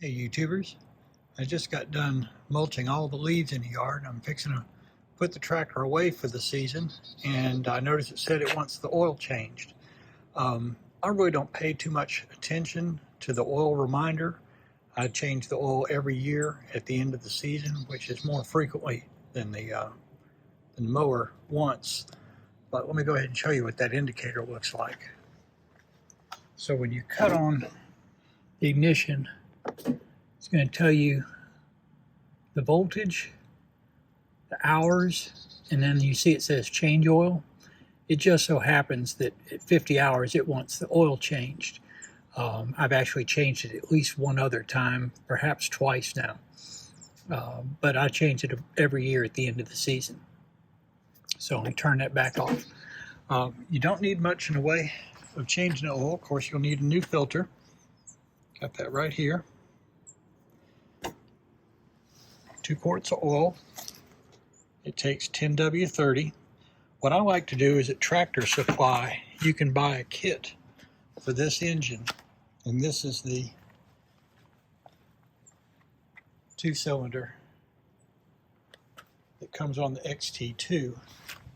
Hey YouTubers, I just got done mulching all the leaves in the yard. I'm fixing to put the tractor away for the season, and I noticed it said it wants the oil changed. I really don't pay too much attention to the oil reminder. I change the oil every year at the end of the season, which is more frequently than the mower wants. But let me go ahead and show you what that indicator looks like. So when you cut on the ignition, it's going to tell you the voltage, the hours, and then you see it says change oil. It just so happens that at 50 hours it wants the oil changed. I've actually changed it at least one other time, perhaps twice now. But I change it every year at the end of the season. So let me turn that back off. You don't need much in the way of changing the oil. Of course, you'll need a new filter. Got that right here. 2 quarts of oil. It takes 10W30. What I like to do is at Tractor Supply, you can buy a kit for this engine. And this is the 2-cylinder that comes on the XT2.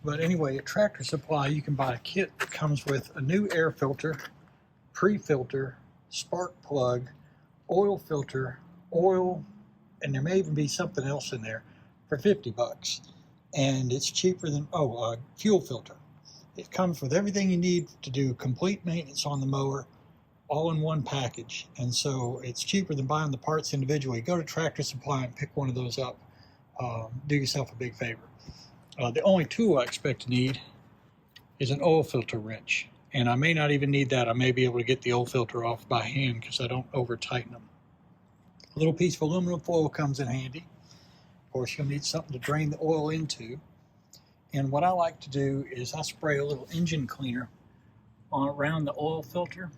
But anyway, at Tractor Supply, you can buy a kit that comes with a new air filter, pre-filter, spark plug, oil filter, oil, and there may even be something else in there for 50 bucks. And it's cheaper than, fuel filter. It comes with everything you need to do complete maintenance on the mower, all in one package. And so it's cheaper than buying the parts individually. Go to Tractor Supply and pick one of those up. Do yourself a big favor. The only tool I expect to need is an oil filter wrench. And I may not even need that. I may be able to get the oil filter off by hand because I don't over tighten them. A little piece of aluminum foil comes in handy. Of course, you'll need something to drain the oil into. And what I like to do is I spray a little engine cleaner around the oil filter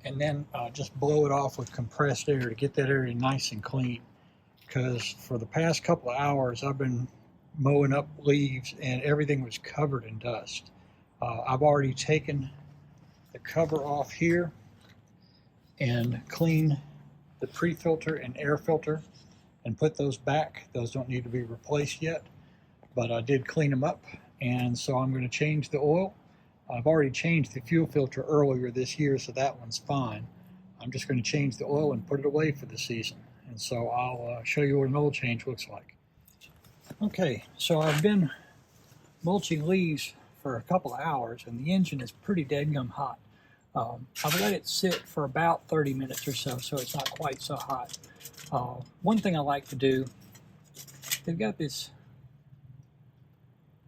and then just blow it off with compressed air to get that area nice and clean. Because for the past couple of hours, I've been mowing up leaves and everything was covered in dust. I've already taken the cover off here and cleaned the pre-filter and air filter and put those back. Those don't need to be replaced yet, but I did clean them up, and so I'm going to change the oil. I've already changed the fuel filter earlier this year, so that one's fine. I'm just going to change the oil and put it away for the season, and so I'll show you what an oil change looks like. Okay, so I've been mulching leaves for a couple of hours, and the engine is pretty dadgum hot. I've let it sit for about 30 minutes or so, so it's not quite so hot. One thing I like to do, they've got this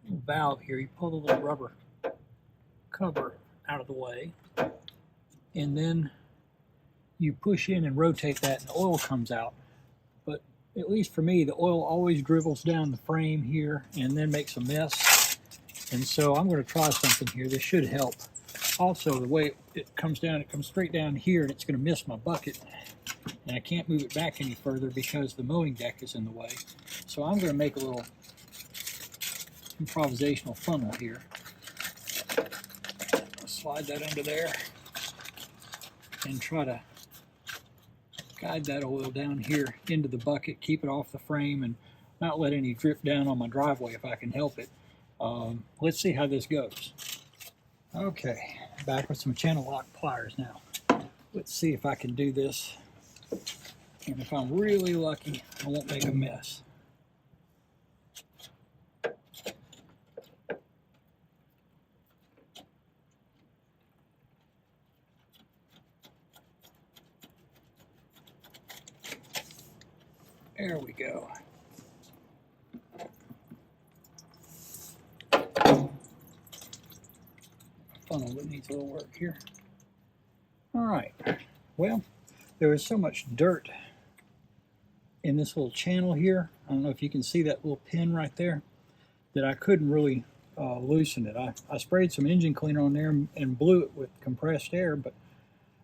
little valve here. You pull the little rubber cover out of the way, and then you push in and rotate that, and the oil comes out. But at least for me, the oil always dribbles down the frame here and then makes a mess. And so I'm going to try something here. This should help. Also, the way it comes down, it comes straight down here, and it's going to miss my bucket. And I can't move it back any further because the mowing deck is in the way. So I'm going to make a little improvisational funnel here. I'll slide that under there and try to guide that oil down here into the bucket, keep it off the frame, and not let any drip down on my driveway if I can help it. Let's see how this goes. Okay, back with some channel lock pliers now. Let's see if I can do this, and if I'm really lucky, I won't make a mess. There we go. Funnel that needs a little work here. All right, well, there is so much dirt in this little channel here. I don't know if you can see that little pin right there, that I couldn't really loosen it. I sprayed some engine cleaner on there and blew it with compressed air, but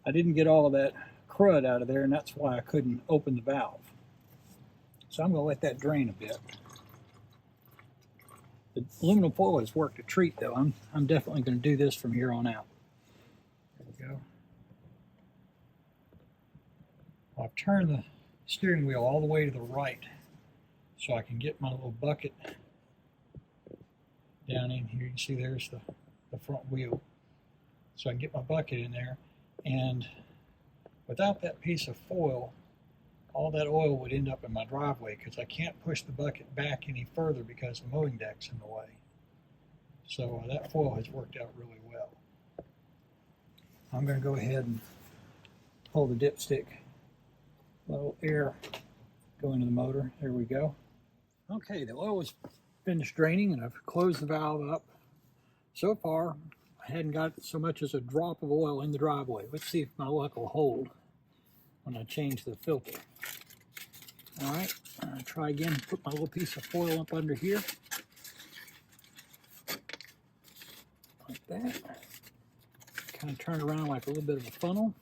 I didn't get all of that crud out of there, and that's why I couldn't open the valve. So I'm going to let that drain a bit. The aluminum foil has worked a treat, though. I'm definitely going to do this from here on out. There we go. I've turned the steering wheel all the way to the right so I can get my little bucket down in here. You can see there's the front wheel. So I can get my bucket in there, and without that piece of foil, all that oil would end up in my driveway because I can't push the bucket back any further because the mowing deck's in the way. So that foil has worked out really well. I'm going to go ahead and pull the dipstick, little air go into the motor. There we go. Okay, the oil is finished draining and I've closed the valve up. So far, I hadn't got so much as a drop of oil in the driveway. Let's see if my luck will hold when I change the filter. All right, I'll try again, put my little piece of foil up under here. Like that. Kind of turn around like a little bit of a funnel.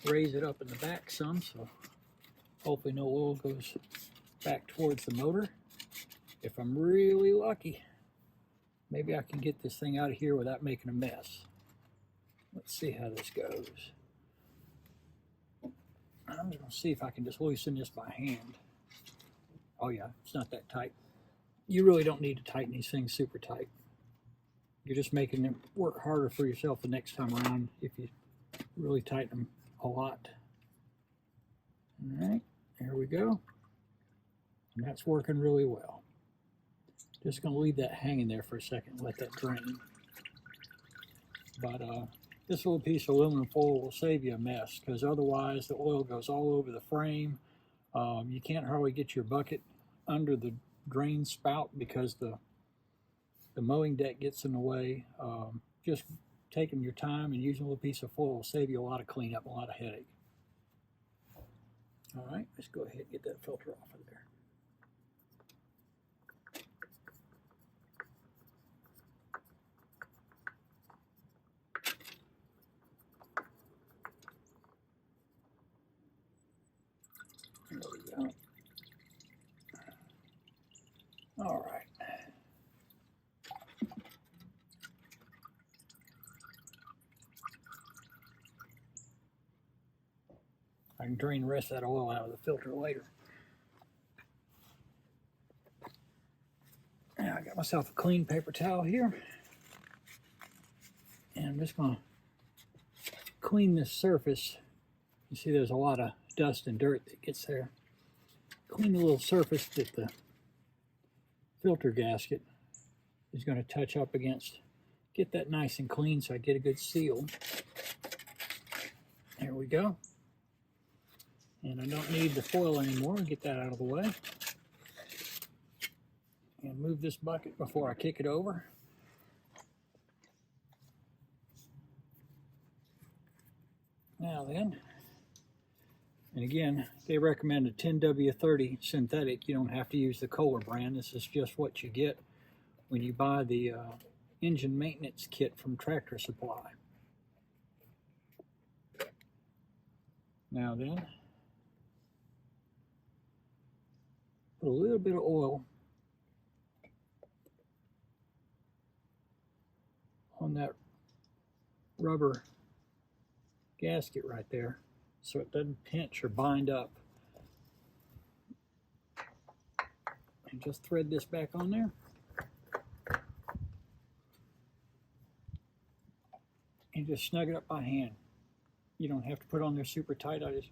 Raise it up in the back some, so hopefully no oil goes back towards the motor. If I'm really lucky, maybe I can get this thing out of here without making a mess. Let's see how this goes. I'm just going to see if I can just loosen this by hand. Oh yeah, it's not that tight. You really don't need to tighten these things super tight. You're just making it work harder for yourself the next time around if you really tighten them a lot. All right, there we go. And that's working really well. Just going to leave that hanging there for a second and let that drain. But this little piece of aluminum foil will save you a mess, because otherwise the oil goes all over the frame. You can't hardly get your bucket under the drain spout because the mowing deck gets in the way. Just taking your time and using a little piece of foil will save you a lot of cleanup, a lot of headache. All right, let's go ahead and get that filter off of there. There we go. All right. I can drain the rest of that oil out of the filter later. Now I got myself a clean paper towel here. And I'm just going to clean this surface. You see there's a lot of dust and dirt that gets there. Clean the little surface that the filter gasket is going to touch up against. Get that nice and clean so I get a good seal. There we go. And I don't need the foil anymore. Get that out of the way. And move this bucket before I kick it over. Now then, and again, they recommend a 10W30 synthetic. You don't have to use the Kohler brand. This is just what you get when you buy the engine maintenance kit from Tractor Supply. Now then, put a little bit of oil on that rubber gasket right there so it doesn't pinch or bind up. And just thread this back on there. And just snug it up by hand. You don't have to put it on there super tight. I just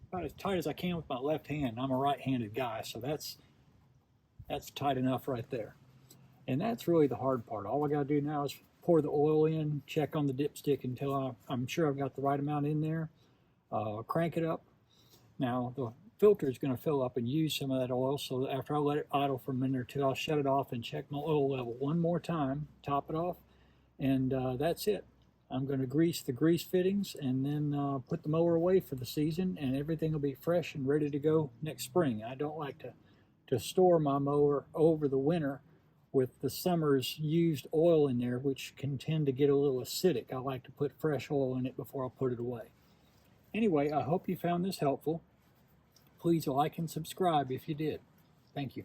about as tight as I can with my left hand. I'm a right-handed guy, so that's tight enough right there. And that's really the hard part. All I got to do now is pour the oil in, check on the dipstick until I'm sure I've got the right amount in there. Crank it up. Now the filter is going to fill up and use some of that oil, so after I let it idle for a minute or two, I'll shut it off and check my oil level one more time, top it off, and that's it. I'm going to grease the grease fittings and then put the mower away for the season, and everything will be fresh and ready to go next spring. I don't like to store my mower over the winter with the summer's used oil in there, which can tend to get a little acidic. I like to put fresh oil in it before I put it away. Anyway, I hope you found this helpful. Please like and subscribe if you did. Thank you.